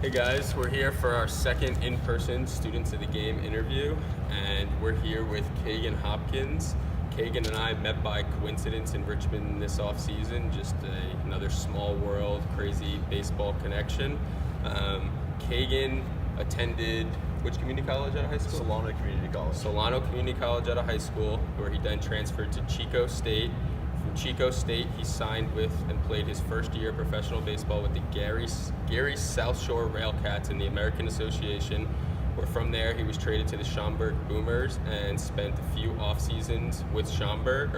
Hey guys, we're here for our second in-person Students of the Game interview, and we're here with Kagen Hopkins. Kagen and I met by coincidence in Richmond this off-season, just another small world, crazy baseball connection. Kagen attended which community college out of high school? Solano Community College. Solano Community College out of high school, where he then transferred to Chico State. From Chico State, he signed with and played his first year of professional baseball with the Gary South Shore Railcats in the American Association, where from there he was traded to the Schaumburg Boomers and spent a few seasons with Schaumburg.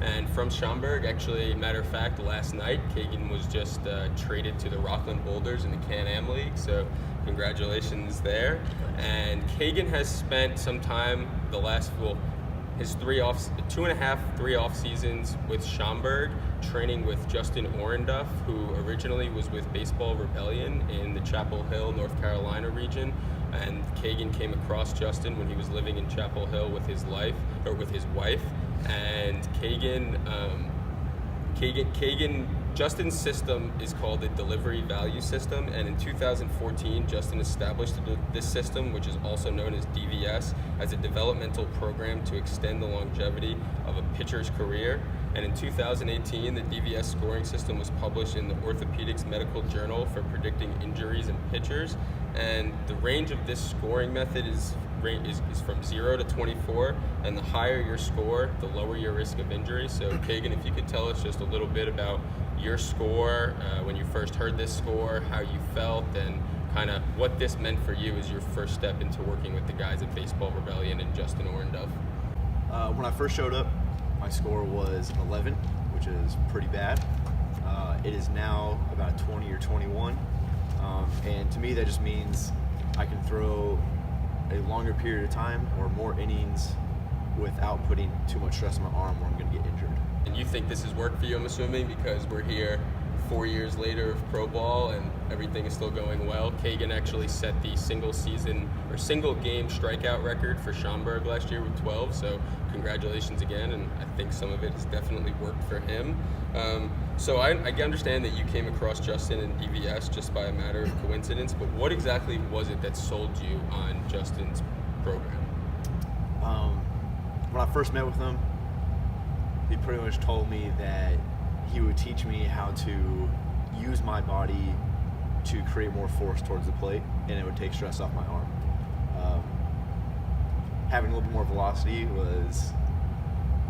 And from Schaumburg, actually, matter of fact, last night, Kagen was just traded to the Rockland Boulders in the Can-Am League, so congratulations there. And Kagen has spent some time his 3 off seasons with Schaumburg, training with Justin Orenduff, who originally was with Baseball Rebellion in the Chapel Hill, North Carolina region. And Kagen came across Justin when he was living in Chapel Hill with his wife. And Justin's system is called the Delivery Value System, and in 2014, Justin established this system, which is also known as DVS, as a developmental program to extend the longevity of a pitcher's career. And in 2018, the DVS scoring system was published in the Orthopedics Medical Journal for predicting injuries in pitchers. And the range of this scoring method is from 0 to 24, and the higher your score, the lower your risk of injury. So Kagen, if you could tell us just a little bit about your score, when you first heard this score, how you felt, and kind of what this meant for you as your first step into working with the guys at Baseball Rebellion and Justin Orenduff. When I first showed up, my score was an 11, which is pretty bad. It is now about 20 or 21, and to me that just means I can throw a longer period of time or more innings without putting too much stress on my arm where I'm going to get injured. And you think this has worked for you, I'm assuming, because we're here 4 years later of pro ball and everything is still going well. Kagen actually set the single game strikeout record for Schaumburg last year with 12, so congratulations again, and I think some of it has definitely worked for him. So I understand that you came across Justin and DVS just by a matter of coincidence, but what exactly was it that sold you on Justin's program? When I first met with him, he pretty much told me that he would teach me how to use my body to create more force towards the plate, and it would take stress off my arm. Having a little bit more velocity was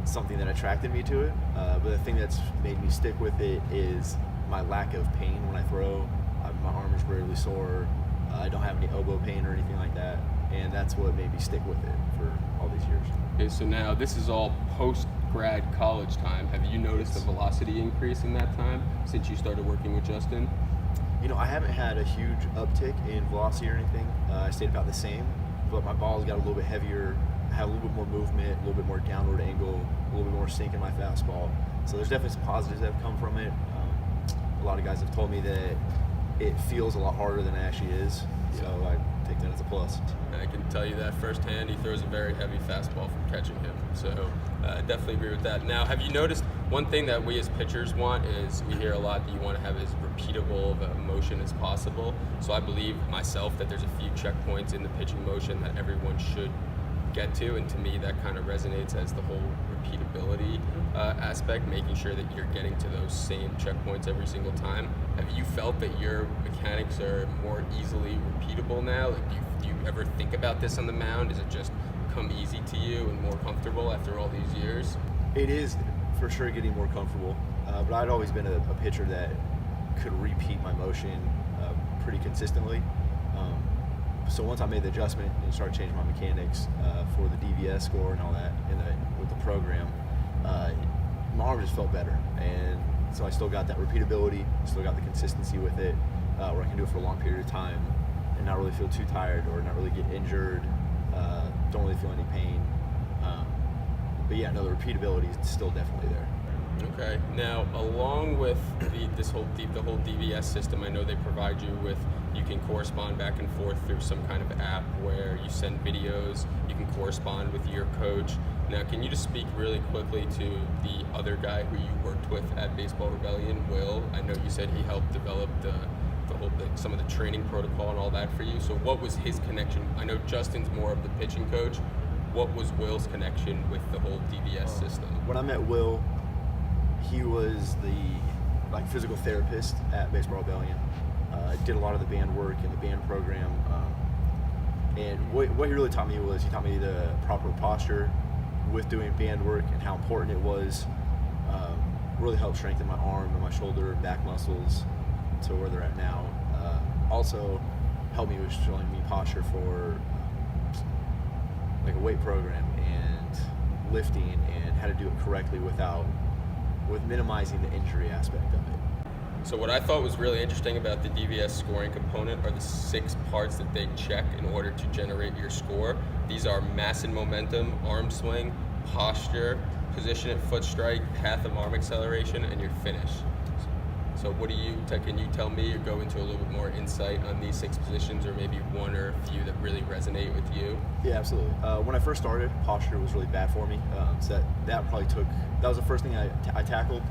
something that attracted me to it, but the thing that's made me stick with it is my lack of pain when I throw. My arm is rarely sore. I don't have any elbow pain or anything like that, and that's what made me stick with it for all these years. Okay, so now this is all post-grad college time. Have you noticed a velocity increase in that time since you started working with Justin? You know, I haven't had a huge uptick in velocity or anything. I stayed about the same, but my balls got a little bit heavier, had a little bit more movement, a little bit more downward angle, a little bit more sink in my fastball. So there's definitely some positives that have come from it. A lot of guys have told me that it feels a lot harder than it actually is, so I take that as a plus. I can tell you that firsthand. He throws a very heavy fastball from catching him, so I definitely agree with that. Now, have you noticed one thing that we as pitchers want is we hear a lot that you want to have as repeatable of a motion as possible. So I believe myself that there's a few checkpoints in the pitching motion that everyone should get to, and to me that kind of resonates as the whole repeatability aspect, making sure that you're getting to those same checkpoints every single time. Have you felt that your mechanics are more easily repeatable now? Like, do you ever think about this on the mound? Does it just come easy to you and more comfortable after all these years? It is for sure getting more comfortable, but I'd always been a pitcher that could repeat my motion pretty consistently. So once I made the adjustment and started changing my mechanics for the DVS score and all that with the program, my arm just felt better. And so I still got that repeatability, still got the consistency with it, where I can do it for a long period of time and not really feel too tired or not really get injured, don't really feel any pain. But yeah, no, the repeatability is still definitely there. Okay. Now, along with the whole DVS system, I know they provide you with, you can correspond back and forth through some kind of app where you send videos, you can correspond with your coach. Now, can you just speak really quickly to the other guy who you worked with at Baseball Rebellion, Will? I know you said he helped develop the some of the training protocol and all that for you. So what was his connection? I know Justin's more of the pitching coach. What was Will's connection with the whole DVS system? When I met Will, he was the physical therapist at Baseball Rebellion. Did a lot of the band work in the band program. And what he really taught me was he taught me the proper posture with doing band work and how important it was. Really helped strengthen my arm and my shoulder and back muscles to where they're at now. Also helped me with showing me posture for like a weight program and lifting and how to do it correctly with minimizing the injury aspect of it. So what I thought was really interesting about the DVS scoring component are the 6 parts that they check in order to generate your score. These are mass and momentum, arm swing, posture, position at foot strike, path of arm acceleration, and your finish. So can you tell me or go into a little bit more insight on these 6 positions, or maybe one or a few that really resonate with you? Yeah, absolutely. When I first started, posture was really bad for me. So that was the first thing I tackled,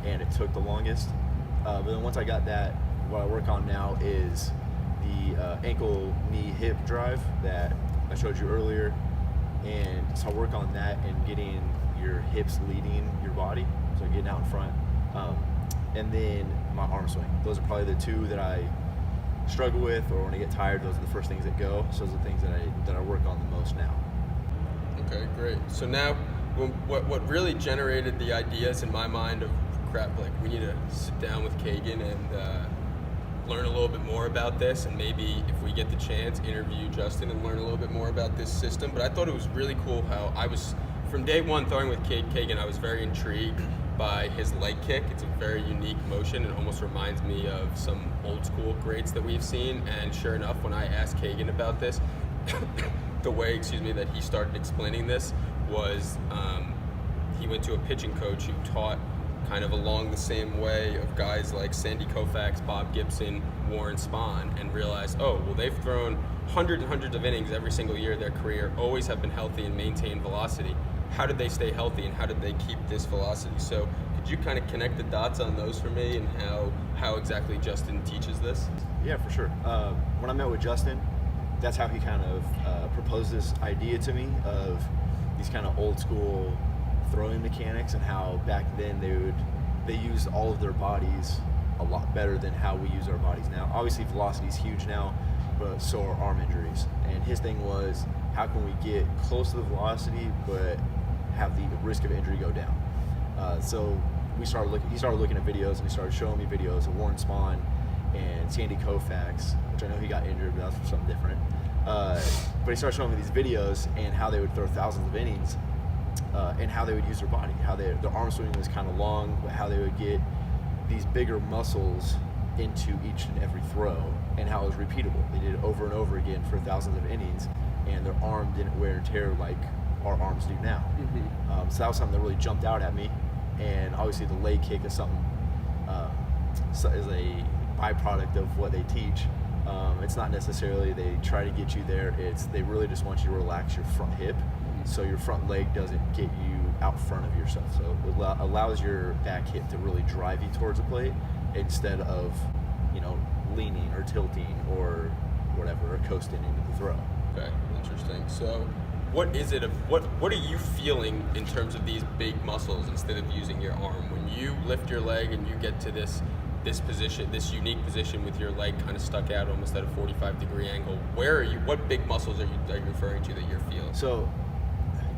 and it took the longest. But then once I got that, what I work on now is the ankle, knee, hip drive that I showed you earlier. And so I work on that and getting your hips leading your body, so getting out in front. And then my arm swing. Those are probably the 2 that I struggle with, or when I get tired, those are the first things that go. So those are the things that I work on the most now. Okay, great. So now, what really generated the ideas in my mind of crap, like we need to sit down with Kagen and learn a little bit more about this, and maybe if we get the chance, interview Justin and learn a little bit more about this system. But I thought it was really cool how from day one throwing with Kagen, I was very intrigued by his leg kick. It's a very unique motion. It almost reminds me of some old school greats that we've seen. And sure enough, when I asked Kagen about this, the way, that he started explaining this was he went to a pitching coach who taught kind of along the same way of guys like Sandy Koufax, Bob Gibson, Warren Spahn, and realized, they've thrown hundreds and hundreds of innings every single year of their career, always have been healthy and maintained velocity. How did they stay healthy, and how did they keep this velocity? So could you kind of connect the dots on those for me, and how exactly Justin teaches this? Yeah, for sure. When I met with Justin, that's how he kind of proposed this idea to me of these kind of old school throwing mechanics, and how back then they used all of their bodies a lot better than how we use our bodies now. Obviously velocity is huge now, but so are arm injuries. And his thing was, how can we get close to the velocity but have the risk of injury go down? So he started looking at videos, and he started showing me videos of Warren Spahn and Sandy Koufax, which I know he got injured, but that's for something different. But he started showing me these videos and how they would throw thousands of innings, and how they would use their body, how their arm swing was kind of long, but how they would get these bigger muscles into each and every throw, and how it was repeatable. They did it over and over again for thousands of innings, and their arm didn't wear and tear like our arms do now. Mm-hmm. So that was something that really jumped out at me. And obviously the leg kick is something, is a byproduct of what they teach. It's not necessarily they try to get you there, they really just want you to relax your front hip, so your front leg doesn't get you out front of yourself. So it allows your back hip to really drive you towards the plate instead of, leaning or tilting or whatever, or coasting into the throw. Okay, interesting. So what are you feeling in terms of these big muscles instead of using your arm? When you lift your leg and you get to this position, this unique position with your leg kind of stuck out almost at a 45-degree angle, what big muscles are you referring to that you're feeling? So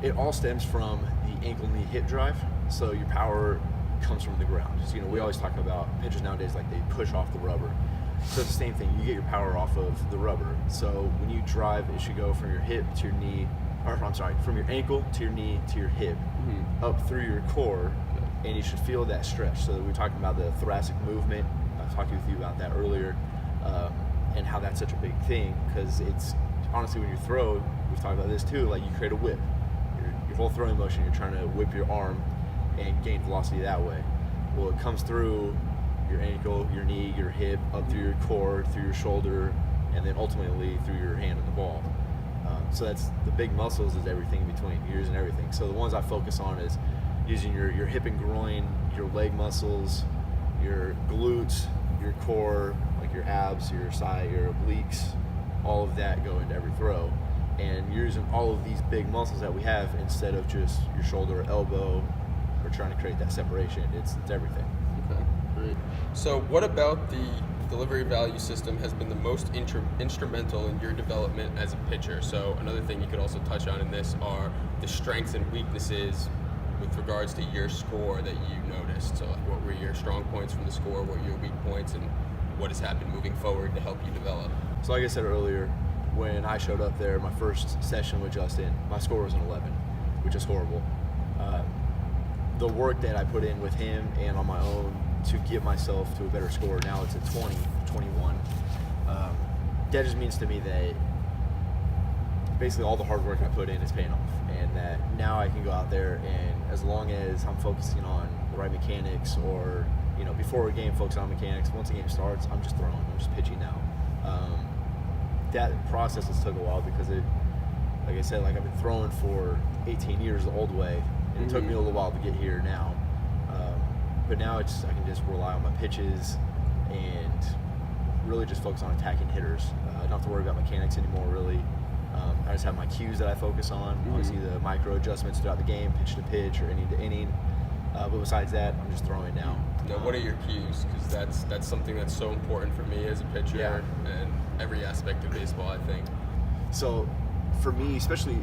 it all stems from the ankle, knee, hip drive. So your power comes from the ground. So, we always talk about pitchers nowadays, like they push off the rubber. So it's the same thing. You get your power off of the rubber. So when you drive, it should go from your hip to your knee, from your ankle to your knee to your hip, up through your core, and you should feel that stretch. So we were talking about the thoracic movement. I talked with you about that earlier, and how that's such a big thing, because it's honestly, when you throw, we've talked about this too, like you create a whip. Your whole throwing motion, you're trying to whip your arm and gain velocity that way. Well, it comes through your ankle, your knee, your hip, up through your core, through your shoulder, and then ultimately through your hand and the ball. So that's the big muscles, is everything in between, ears and everything. So the ones I focus on is using your hip and groin, your leg muscles, your glutes, your core, like your abs, your side, your obliques, all of that go into every throw. And you're using all of these big muscles that we have instead of just your shoulder or elbow or trying to create that separation. It's everything. Okay, great. So what about the delivery value system has been the most instrumental in your development as a pitcher? So another thing you could also touch on in this are the strengths and weaknesses with regards to your score that you noticed. So like, what were your strong points from the score, what were your weak points, and what has happened moving forward to help you develop? So like I said earlier, when I showed up there, my first session with Justin, my score was an 11, which is horrible. The work that I put in with him and on my own to get myself to a better score, now it's a 20, 21. That just means to me that basically all the hard work I put in is paying off, and that now I can go out there, and as long as I'm focusing on the right mechanics, or before a game focusing on mechanics, once the game starts, I'm just throwing, I'm just pitching now. That process has took a while because like I said, I've been throwing for 18 years the old way, and it took me a little while to get here now. But now I can just rely on my pitches and really just focus on attacking hitters. I don't have to worry about mechanics anymore, really. I just have my cues that I focus on. Obviously, the micro adjustments throughout the game, pitch to pitch or inning to inning. But besides that, I'm just throwing now. Now, what are your cues? Because that's something that's so important for me as a pitcher and every aspect of baseball, I think. So, for me, especially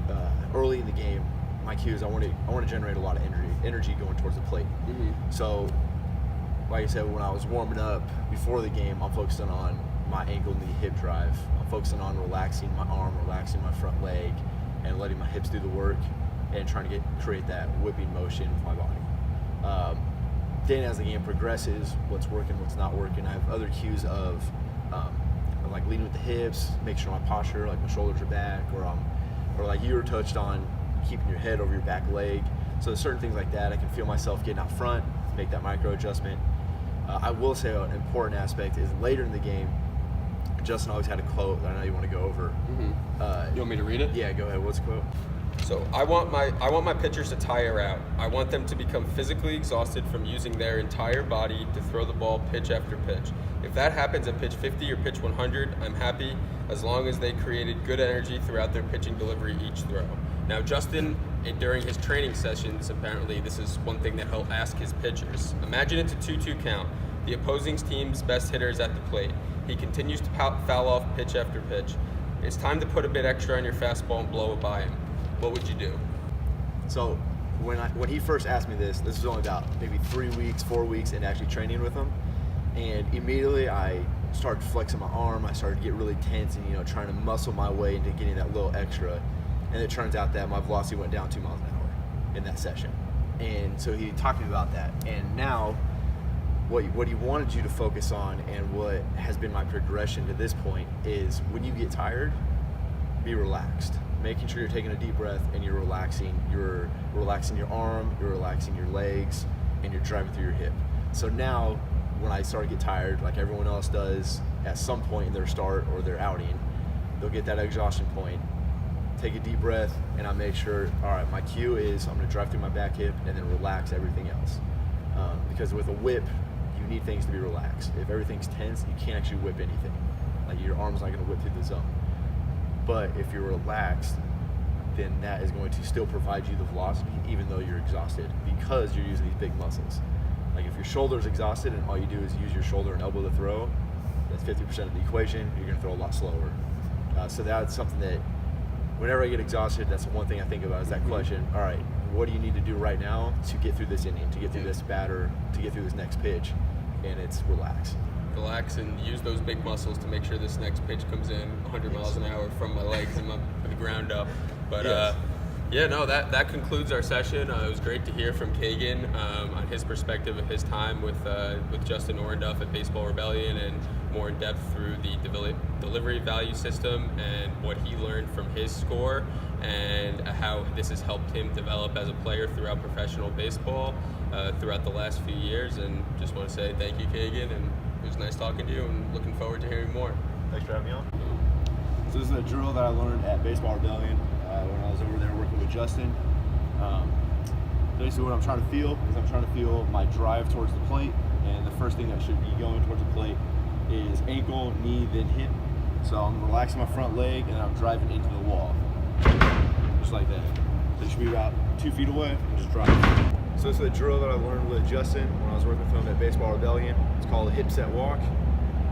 early in the game, my cues, I want to generate a lot of energy going towards the plate. So, like I said, when I was warming up before the game, I'm focusing on my ankle, knee, hip drive. I'm focusing on relaxing my arm, relaxing my front leg, and letting my hips do the work, and trying to create that whipping motion with my body. Then as the game progresses, what's working, what's not working, I have other cues of like leading with the hips, make sure my posture, like my shoulders are back, or like you were touched on, keeping your head over your back leg. So there's certain things like that. I can feel myself getting out front, make that micro adjustment. I will say an important aspect is later in the game, Justin always had a quote that I know you want to go over. You want me to read it? Yeah, go ahead. What's the quote? So I want my pitchers to tire out. I want them to become physically exhausted from using their entire body to throw the ball pitch after pitch. If that happens at pitch 50 or pitch 100, I'm happy, as long as they created good energy throughout their pitching delivery each throw. Now, Justin, during his training sessions, apparently this is one thing that he'll ask his pitchers. Imagine it's a 2-2 count. The opposing team's best hitter is at the plate. He continues to foul off pitch after pitch. It's time to put a bit extra on your fastball and blow it by him. What would you do? So when he first asked me this was only about maybe 3 weeks, 4 weeks into actually training with him. And immediately I started flexing my arm. I started to get really tense and, trying to muscle my way into getting that little extra. And it turns out that my velocity went down 2 miles an hour in that session. And so he talked to me about that. And now what he wanted you to focus on, and what has been my progression to this point, is when you get tired, be relaxed. Making sure you're taking a deep breath and you're relaxing. You're relaxing your arm, you're relaxing your legs, and you're driving through your hip. So now, when I start to get tired, like everyone else does at some point in their start or their outing, they'll get that exhaustion point, take a deep breath, and I make sure, all right, my cue is I'm going to drive through my back hip and then relax everything else. Because with a whip, you need things to be relaxed. If everything's tense, you can't actually whip anything. Like your arm's not going to whip through the zone. But if you're relaxed, then that is going to still provide you the velocity even though you're exhausted, because you're using these big muscles. Like if your shoulder's exhausted and all you do is use your shoulder and elbow to throw, that's 50% of the equation. You're going to throw a lot slower. So that's something that whenever I get exhausted, that's the one thing I think about is that question. All right, what do you need to do right now to get through this inning, to get through this batter, to get through this next pitch? And it's relax. Relax and use those big muscles to make sure this next pitch comes in 100 miles an hour from my legs and the ground up. But that concludes our session. It was great to hear from Kagen on his perspective of his time with Justin Orndorff at Baseball Rebellion, and more in depth through the delivery value system and what he learned from his score, and how this has helped him develop as a player throughout professional baseball throughout the last few years. And just want to say thank you, Kagen, and it was nice talking to you, and looking forward to hearing more. Thanks for having me on. So this is a drill that I learned at Baseball Rebellion when I was over there working with Justin. Basically what I'm trying to feel is I'm trying to feel my drive towards the plate, and the first thing that should be going towards the plate is ankle, knee, then hip. So I'm relaxing my front leg and I'm driving into the wall. Just like that. So it should be about 2 feet away and just drive. So this is a drill that I learned with Justin when I was working with him at Baseball Rebellion. It's called a hip set walk.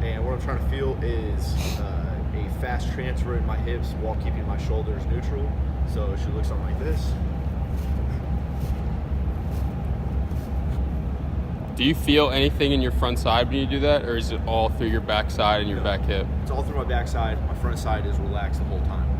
And what I'm trying to feel is a fast transfer in my hips while keeping my shoulders neutral. So it should look something like this. Do you feel anything in your front side when you do that, or is it all through your back side and your back hip? It's all through my back side. My front side is relaxed the whole time.